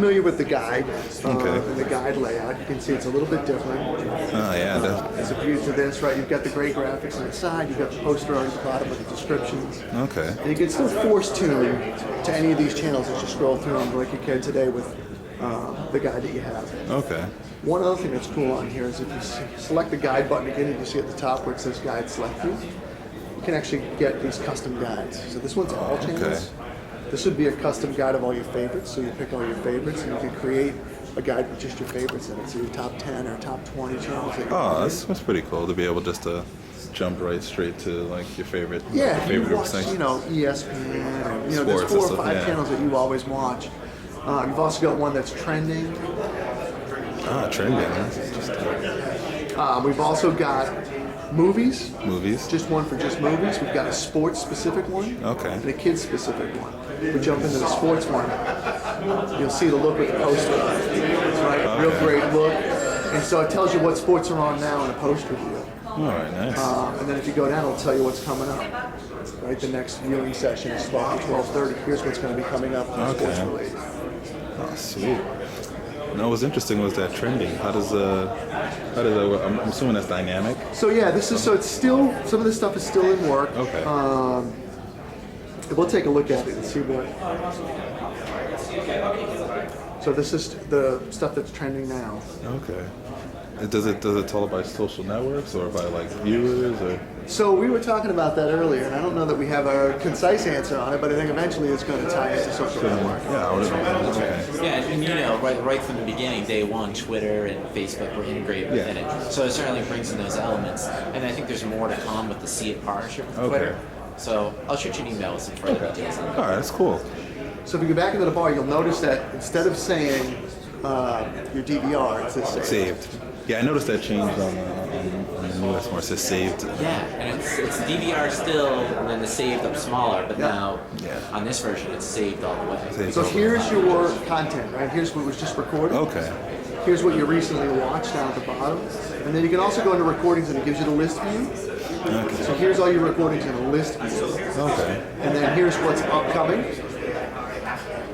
familiar with the guide Okay. and the guide layout, you can see it's a little bit different. Oh, yeah. As a view to this, right? You've got the great graphics on the side. You've got the poster on the bottom with the descriptions. Okay. And you can still force tune to any of these channels as you scroll through them, like you can today with the guide that you have. Okay. One other thing that's cool on here is if you select the guide button again, and you see at the top where it says Guide Selected, you can actually get these custom guides. So this one's all channels. This would be a custom guide of all your favorites. So you pick all your favorites, and you can create a guide with just your favorites in it. So your top 10 or top 20 channels. Oh, that's pretty cool to be able just to jump right straight to like your favorite. Yeah, if you favorite watch, things. ESPN, or, there's Sports 4 or and 5 stuff, yeah. channels that you always watch. You've also got one that's trending. Trending. That's interesting. We've also got movies. Movies. Just one for just movies. We've got a sports-specific one. Okay. And a kids-specific one. We jump into the sports one. You'll see the look with the poster on it. Right? Okay. Real great look. And so it tells you what sports are on now in a poster view. All right, nice. And then if you go down, it'll tell you what's coming up. Right? The next viewing session is 12 to 12:30. Here's what's going to be coming up in sports related. Oh, sweet. No, what's interesting was that trending. How does that work? I'm assuming that's dynamic. So yeah, it's still, some of this stuff is still in work. Okay. We'll take a look at it and see what. So this is the stuff that's trending now. Okay. Does it tell by social networks or by like viewers or? So we were talking about that earlier, and I don't know that we have a concise answer on it, but I think eventually it's going to tie into social network. Yeah, I would have. Okay. Yeah, and right from the beginning, day one, Twitter and Facebook were integrated within it. So it certainly brings in those elements. And I think there's more to come with the See It partnership with Twitter. So I'll shoot you an email with some further details on that. All right, that's cool. So if you go back into the bar, you'll notice that instead of saying your DVR, it says Saved. Yeah, I noticed that change on the newest one. It says saved. Yeah, and it's DVR still, and then the saved up smaller, but now on this version it's saved all the way. Saved So all the here's your content, right? Here's what was just recorded. Okay. Here's what you recently watched down at the bottom. And then you can also go into recordings and it gives you the list view. Okay. So here's all your recordings in a list view. Okay. And then here's what's upcoming.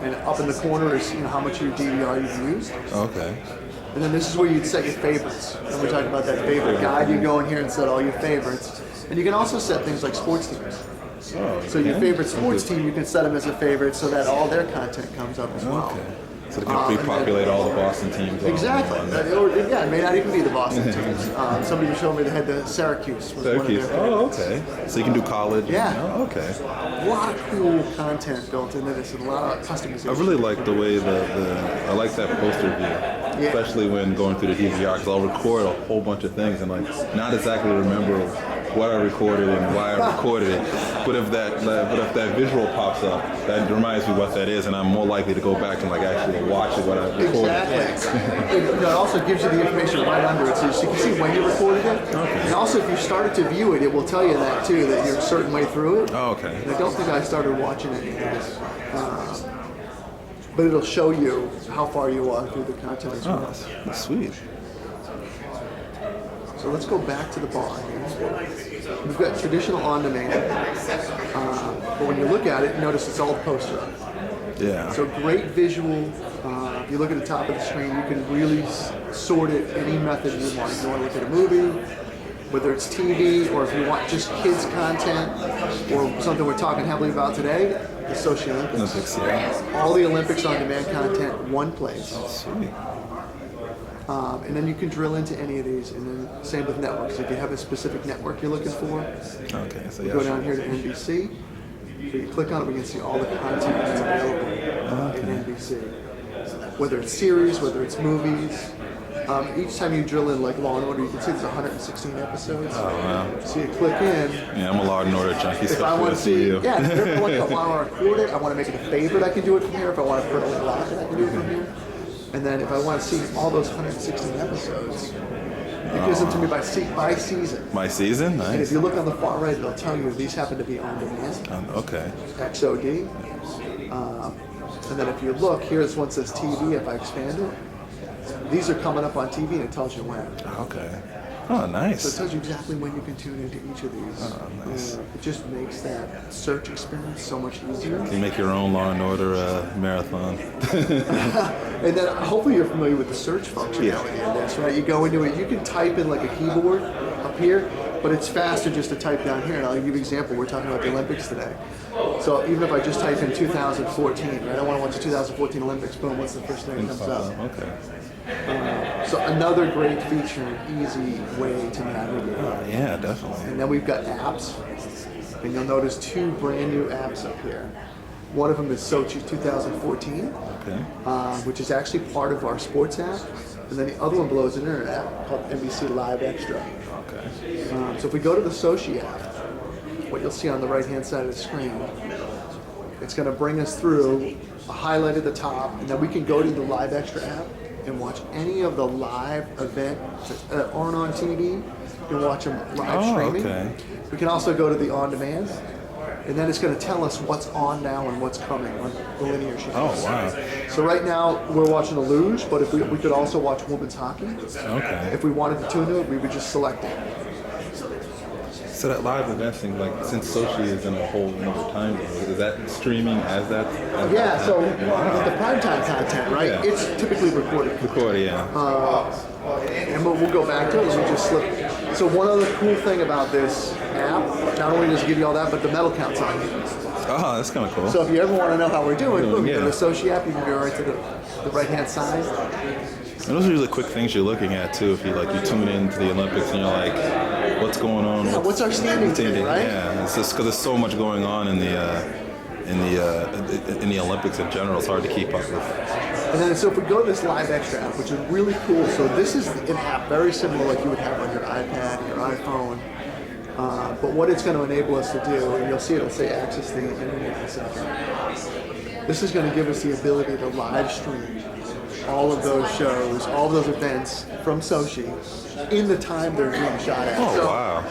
And up in the corner is how much of your DVR you've used. Okay. And then this is where you'd set your favorites. And we're talking about that favorite guide. You go in here and set all your favorites. And you can also set things like sports teams. So your favorite sports team, you can set them as a favorite so that all their content comes up as well. Okay. So they can repopulate all the Boston teams. Exactly. Yeah, it may not even be the Boston teams. Somebody was showing me they had the Syracuse. Was Syracuse. One of their Oh, favorites. okay. So you can do college. Yeah. Oh, okay. A lot of cool content built into this and a lot of customization. I really like the way I like that poster view, especially when going through the DVR, because I'll record a whole bunch of things and like not exactly remember what I recorded and why I recorded it. But if that visual pops up, that reminds me what that is, and I'm more likely to go back and like actually watch it what I recorded. Exactly. It also gives you the information right under it, so you can see when you recorded it. Okay. And also, if you started to view it, it will tell you that too, that you're a certain way through it. Oh, okay. And I don't think I started watching it yet. But it'll show you how far you are through the content as well. Oh, that's sweet. So let's go back to the bar here. We've got traditional on-demand, but when you look at it, notice it's all poster up. Yeah. So great visual. If you look at the top of the screen, you can really sort it any method you want. If you want to look at a movie, whether it's TV, or if you want just kids content, or something we're talking heavily about today, the Sochi Olympics. Olympics, yeah. All the Olympics on-demand content, one place. Sweet. And then you can drill into any of these, and then same with networks. If you have a specific network you're looking for, Okay, so you yeah. go down here to NBC. So you click on it, we can see all the content that's available in NBC. Whether it's series, whether it's movies. Each time you drill in like Law & Order, you can see there's 116 episodes. Oh, wow. So you click in. Yeah, I'm a Law & Order junkie, If so I want to see, you. yeah, if I want to record it, I want to make it a favorite, I can do it from here. If I want to put it lock it, I can do it from here. And then if I want to see all those 116 episodes, it gives them to me by season. My season? Nice. And if you look on the far right, it'll tell you these happen to be on demand. Okay. XOD. And then if you look, here's one that says TV. If I expand it, these are coming up on TV and it tells you when. Okay. Oh, nice. So it tells you exactly when you can tune into each of these. Oh, nice. It just makes that search experience so much easier. You make your own Law and Order marathon. And then hopefully you're familiar with the search functionality in this, right? You go into it, you can type in like a keyboard up here, but it's faster just to type down here. And I'll give you an example. We're talking about the Olympics today. So even if I just type in 2014, right? I want to watch the 2014 Olympics. Boom, what's the first thing that comes up? Okay. So another great feature, an easy way to navigate. Yeah, definitely. And then we've got apps. And you'll notice two brand new apps up here. One of them is Sochi 2014, which is actually part of our sports app. And then the other one below is an internet app called NBC Live Extra. Okay. So if we go to the Sochi app, what you'll see on the right-hand side of the screen, it's going to bring us through a highlight at the top, and then we can go to the Live Extra app and watch any of the live events that aren't on TV. You can watch them live streaming. Okay. We can also go to the on-demand, and then it's going to tell us what's on now and what's coming on the linear channels. Oh, wow. So right now we're watching the luge, but if we could also watch women's hockey. Okay. If we wanted to tune to it, we would just select it. So that live event thing, like since Sochi is in a whole other time zone, is that streaming as that? Yeah, so the primetime content, right? Yeah. It's typically recorded. Recorded, yeah. And we'll go back to it. We just slip. So one other cool thing about this app, not only does it give you all that, but the medal counts on it. Oh, that's kind of cool. So if you ever want to know how we're doing, boom, you go to Yeah. the Sochi app, you can go right to the right-hand side. And those are usually quick things you're looking at too. If you tune into the Olympics and you're like, what's going on? Yeah, what's our standing today, right? Yeah, it's just because there's so much going on in the Olympics in general. It's hard to keep up with. And then, so if we go to this Live Extra app, which is really cool, so this is an app very similar like you would have on your iPad, your iPhone. But what it's going to enable us to do, and you'll see it'll say access the internet in a second. This is going to give us the ability to live stream all of those shows, all of those events from Sochi in the time they're being shot at. Oh, So wow.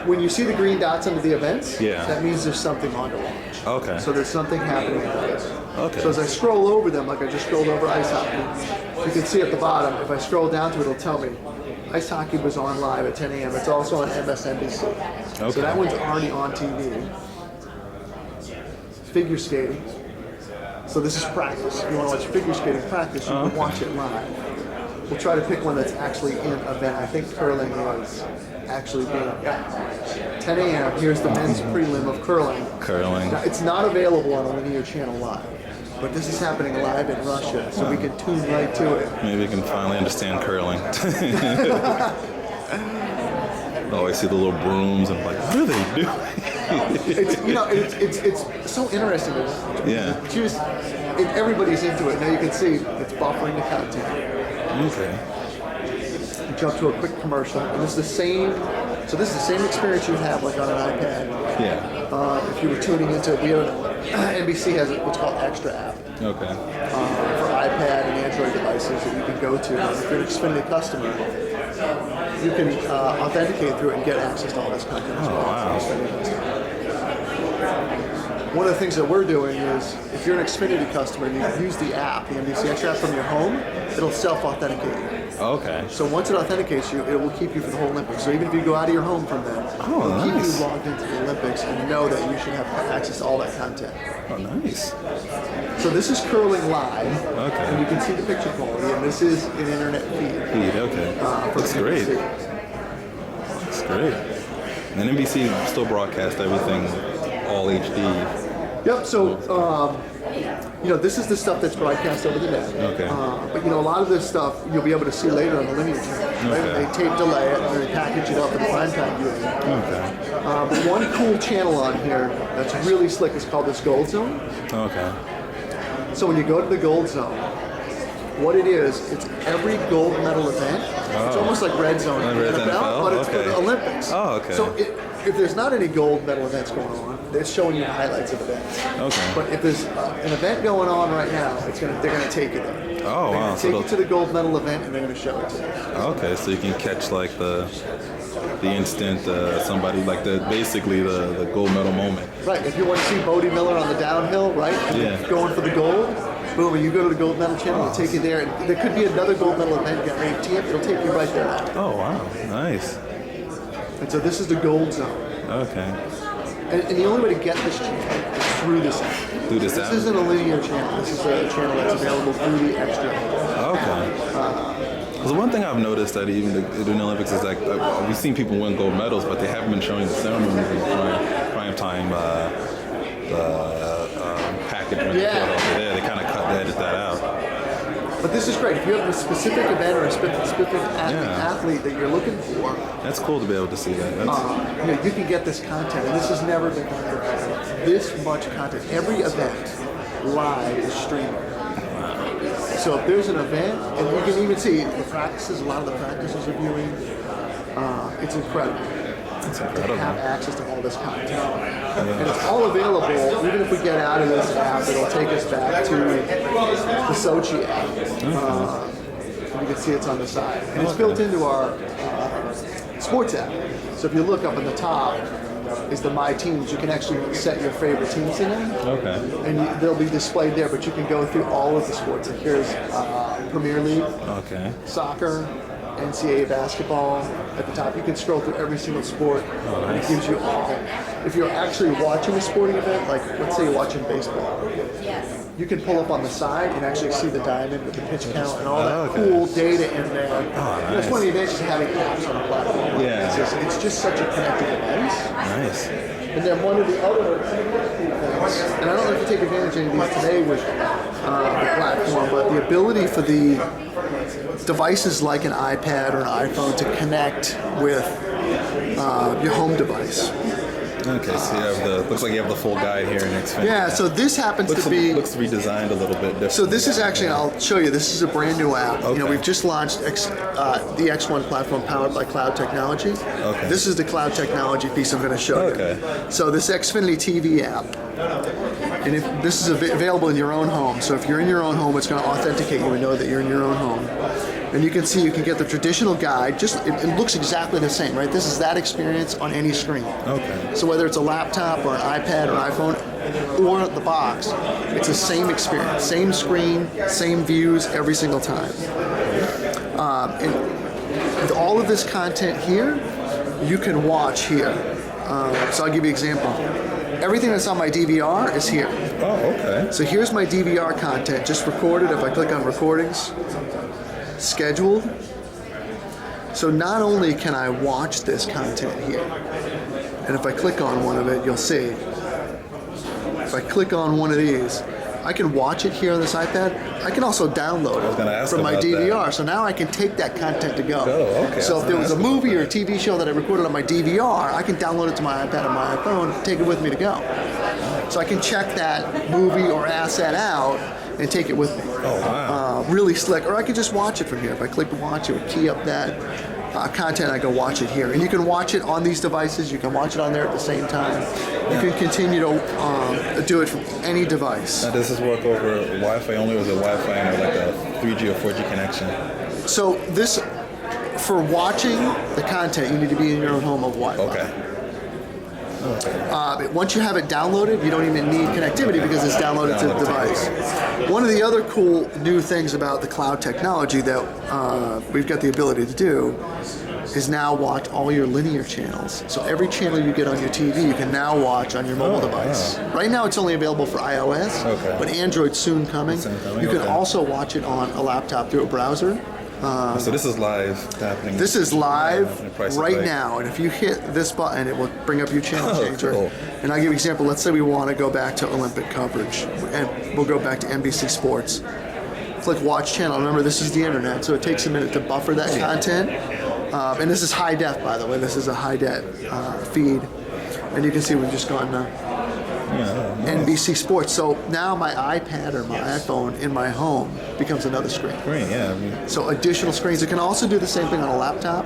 when you see the green dots under the events, Yeah. that means there's something on to watch. Okay. So there's something happening with those. Okay. So as I scroll over them, like I just scrolled over ice hockey, you can see at the bottom, if I scroll down to it, it'll tell me ice hockey was on live at 10 a.m. It's also on MSNBC. Okay. So that one's already on TV. Figure skating. So this is practice. If you want to watch figure skating practice, you can watch it live. We'll try to pick one that's actually in event. I think curling is actually being 10 a.m. Here's the men's prelim of curling. Curling. Now, it's not available on a linear channel live, but this is happening live in Russia, so we can tune right to it. Maybe we can finally understand curling. I always see the little brooms and I'm like, what are they doing? It's so interesting. Yeah. Everybody's into it. Now you can see it's buffering the content. Okay. You jump to a quick commercial, and this is the same. So this is the same experience you'd have like on an iPad. Yeah. If you were tuning into NBC has what's called Extra app Okay. for iPad and Android devices that you can go to. And if you're an Xfinity customer, you can authenticate through it and get access to all this content as well. wow. One of the things that we're doing is, if you're an Xfinity customer and you use the app, the NBC Extra app from your home, it'll self-authenticate you. Okay. So once it authenticates you, it will keep you for the whole Olympics. So even if you go out of your home from then, it'll keep you logged into the Olympics and know that you should have access to all that content. Oh, nice. So this is curling live, Okay. and you can see the picture quality, and this is an internet feed. Okay. from Looks great. NBC. Looks great. And then NBC still broadcasts everything all HD. Yep. So this is the stuff that's broadcast over the net. Okay. But a lot of this stuff you'll be able to see later on the linear channel. Right? Okay. They tape delay it and they package it up in primetime viewing. Okay. But one cool channel on here that's really slick is called this Gold Zone. Okay. So when you go to the Gold Zone, what it is, it's every gold medal event. It's almost like Red Zone in the Red NFL, NFL? but it's for the Okay. Olympics. Oh, okay. So if there's not any gold medal events going on, it's showing you highlights of events. Okay. But if there's an event going on right now, they're gonna take you there. Oh, They're wow. gonna So take you they'll- to the gold medal event and they're gonna show it to you. Okay, so you can catch like the instant somebody like basically the gold medal moment. Right. If you want to see Bodie Miller on the downhill, right? Yeah. Going for the gold. Boom, and you go to the gold medal channel, it'll take you there. And there could be another gold medal event getting ready to tee up, it'll take you right there. Oh, wow. Nice. And so this is the gold zone. Okay. And the only way to get this channel is through this app. Through this app? This isn't a linear channel. This is a channel that's available through the extra. Okay. Because one thing I've noticed that even during the Olympics is like we've seen people win gold medals, but they haven't been showing the ceremonies in prime time package when they put it over there. They kind of edit that out. But this is great. If you have a specific event or a specific athlete that you're looking for, that's cool to be able to see that. you can get this content, and this has never been done before. This much content. Every event live is streamed. So if there's an event, and you can even see the practices, a lot of the practices are viewing, it's incredible. That's To incredible. have access to all this content. And it's all available, even if we get out of this app, it'll take us back to the Sochi app. You can see it's on the side. And it's built into our sports app. So if you look up at the top, is the My Teams. You can actually set your favorite teams in them. Okay. And they'll be displayed there, but you can go through all of the sports. Like here's Premier League, Okay. soccer, NCAA basketball at the top. You can scroll through every single sport. nice. It gives you all. If you're actually watching a sporting event, like let's say you're watching baseball, you can pull up on the side and actually see the diamond with the pitch count and all that cool data in there. That's one of the advantages of having apps on the platform. Yeah. It's just such a connected device. Nice. And then one of the other things, and I don't know if you take advantage of any of these today with the platform, but the ability for the devices like an iPad or an iPhone to connect with your home device. Okay, so you have looks like you have the full guide here in Xfinity. Yeah, so this happens to be... Looks redesigned a little bit different. So this is actually, I'll show you, this is a brand new app. Okay. We've just launched the BWOne platform powered by cloud technology. Okay. This is the cloud technology piece I'm going to show you. So this Xfinity TV app, and if this is available in your own home, so if you're in your own home, it's going to authenticate you and know that you're in your own home. And you can see you can get the traditional guide, it looks exactly the same, right? This is that experience on any screen. Okay. So whether it's a laptop or an iPad or iPhone or the box, it's the same experience, same screen, same views every single time. And with all of this content here, you can watch here. So I'll give you an example. Everything that's on my DVR is here. Oh, okay. So here's my DVR content, just recorded. If I click on recordings, scheduled. So not only can I watch this content here, and if I click on one of it, you'll see. If I click on one of these, I can watch it here on this iPad. I can also download it from my DVR. That. So now I can take that content to go. Okay. So if there was a movie or a TV show that I recorded on my DVR, I can download it to my iPad or my iPhone, take it with me to go. So I can check that movie or asset out and take it with me. Oh, wow. Really slick. Or I could just watch it from here. If I click watch, it would key up that content. I can watch it here. And you can watch it on these devices. You can watch it on there at the same time. You can continue to do it from any device. Now, does this work over Wi-Fi only, or is it Wi-Fi and like a 3G or 4G connection? So this, for watching the content, you need to be in your own home of Wi-Fi. Okay. Once you have it downloaded, you don't even need connectivity because it's downloaded to the device. One of the other cool new things about the cloud technology that we've got the ability to do is now watch all your linear channels. So every channel you get on your TV, you can now watch on your mobile device. Wow. Right now it's only available for iOS, but Android's soon coming. You can also watch it on a laptop through a browser. So this is live happening. This is live right now, and if you hit this button, it will bring up your channel changer. Cool. And I'll give you an example. Let's say we want to go back to Olympic coverage, and we'll go back to NBC Sports. Click Watch Channel. Remember, this is the internet, so it takes a minute to buffer that content. And this is high def, by the way. This is a high def feed, and you can see we've just gone NBC Sports. So now my iPad or my iPhone in my home becomes another screen. So additional screens. It can also do the same thing on a laptop.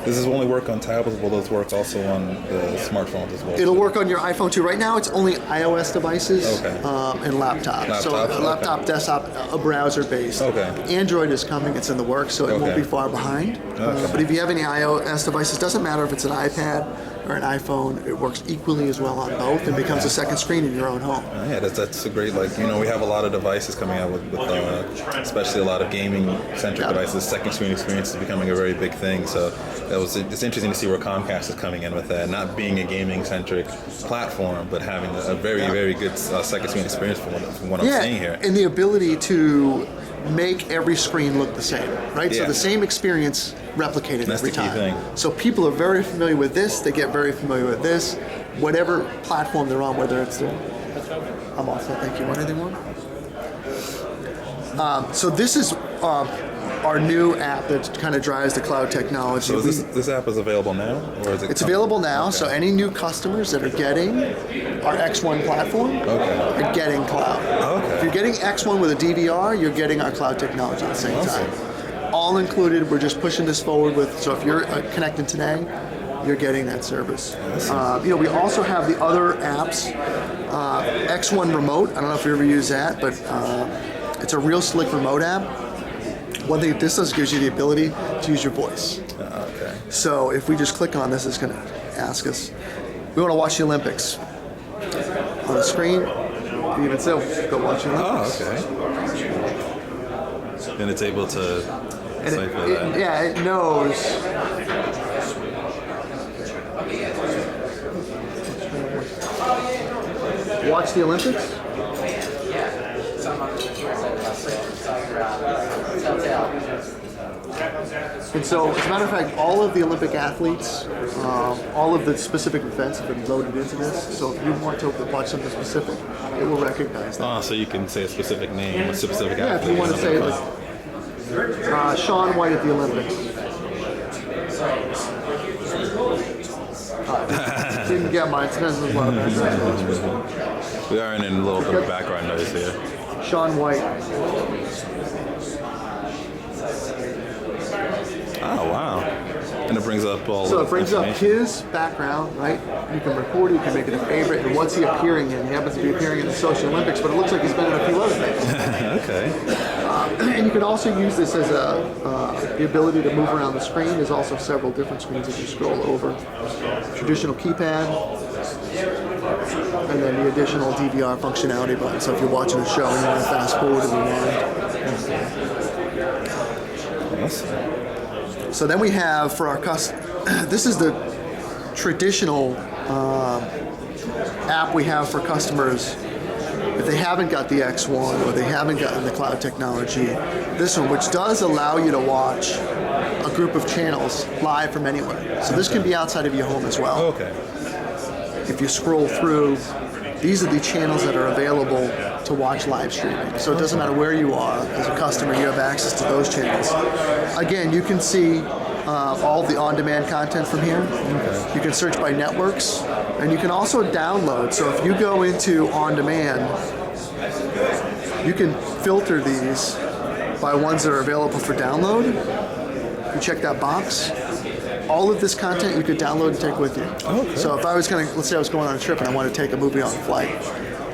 Does this only work on tablets? Will those work also on the smartphones as well? It'll work on your iPhone too. Right now, it's only iOS devices and laptops. So laptop, desktop, a browser-based. Android is coming. It's in the works, so it won't be far behind. But if you have any iOS devices, doesn't matter if it's an iPad or an iPhone, it works equally as well on both and becomes a second screen in your own home. Yeah, that's a great, like, you know, we have a lot of devices coming out with especially a lot of gaming-centric devices. Second screen experience is becoming a very big thing. So it's interesting to see where Comcast is coming in with that, not being a gaming-centric platform, but having a very, very good second screen experience from what I'm seeing here. And the ability to make every screen look the same, right? So the same experience replicated every time. That's the key thing. So people are very familiar with this, they get very familiar with this, whatever platform they're on, whether it's I'm also, thank you. Want anything more? So this is our new app that kind of drives the cloud technology. So this app is available now, or is it? It's available now. Okay. So any new customers that are getting our X1 platform are getting cloud. Okay. If you're getting X1 with a DVR, you're getting our cloud technology at the same time. All included. We're just pushing this forward with. So if you're connected today, you're getting that service. We also have the other apps. X1 Remote. I don't know if you ever use that, but it's a real slick remote app. One thing this does gives you the ability to use your voice. Okay. So if we just click on this, it's going to ask us, we want to watch the Olympics. On the screen, even so, go watch the Olympics. Oh, okay. And it's able to decipher that. Yeah, it knows. Watch the Olympics? And so, as a matter of fact, all of the Olympic athletes, all of the specific events have been loaded into this. So if you want to watch something specific, it will recognize that. Oh, so you can say a specific name, a specific athlete. Yeah, if you want to say like Shaun White at the Olympics. Didn't get mine. Sometimes there's a lot of background noise. We are in a little bit of background noise here. Shaun White. Oh, wow. And it brings up all So the it brings up information. his background, right? You can record it, you can make it a favorite, and what's he appearing in? He happens to be appearing in the Social Olympics, but it looks like he's been in a few other things. Okay. And you can also use this as the ability to move around the screen. There's also several different screens if you scroll over. Traditional keypad, and then the additional DVR functionality button. So if you're watching a show and you want to fast forward and rewind. Awesome. So then we have for our this is the traditional app we have for customers if they haven't got the X1 or they haven't gotten the cloud technology. This one, which does allow you to watch a group of channels live from anywhere. So this can be outside of your home as well. Okay. If you scroll through, these are the channels that are available to watch live streaming. So it doesn't matter where you are, as a customer, you have access to those channels. Again, you can see all the on-demand content from here. Okay. You can search by networks, and you can also download. So if you go into on-demand, you can filter these by ones that are available for download. You check that box. All of this content you could download and take with you. Okay. So if I was going to, let's say I was going on a trip and I want to take a movie on a flight,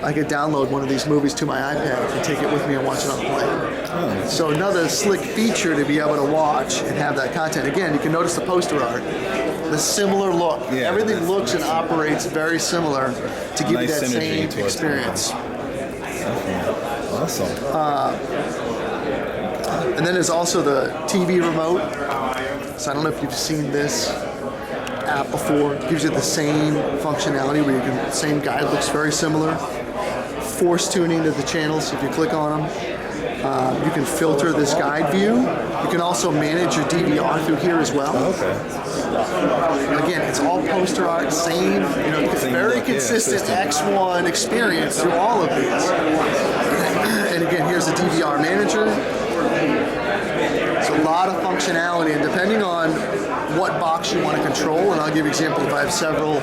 I could download one of these movies to my iPad and take it with me and watch it on the plane. Oh. So another slick feature to be able to watch and have that content. Again, you can notice the poster art, the similar look. Yeah, everything looks and operates very similar to give you that same experience. Awesome. And then there's also the TV remote. So I don't know if you've seen this app before. It gives you the same functionality where you can, same guide looks very similar. Force tuning to the channels. If you click on them, you can filter this guide view. You can also manage your DVR through here as well. Okay. Again, it's all poster art, same, very consistent X1 experience through all of these. And again, here's the DVR manager. It's a lot of functionality, and depending on what box you want to control, and I'll give you an example. If I have several,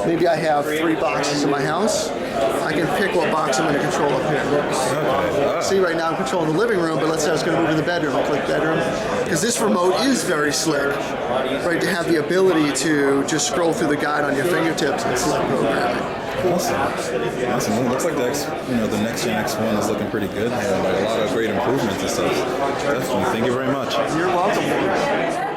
maybe I have 3 boxes in my house, I can pick what box I'm going to control up here. Okay. See, right now I'm controlling the living room, but let's say I was going to move in the bedroom. I'll click bedroom, because this remote is very slick, right, to have the ability to just scroll through the guide on your fingertips and select programming. Awesome. Awesome. Well, it looks like the next gen X1 is looking pretty good. Like a lot of great improvements and stuff. Definitely. Thank you very much. You're welcome.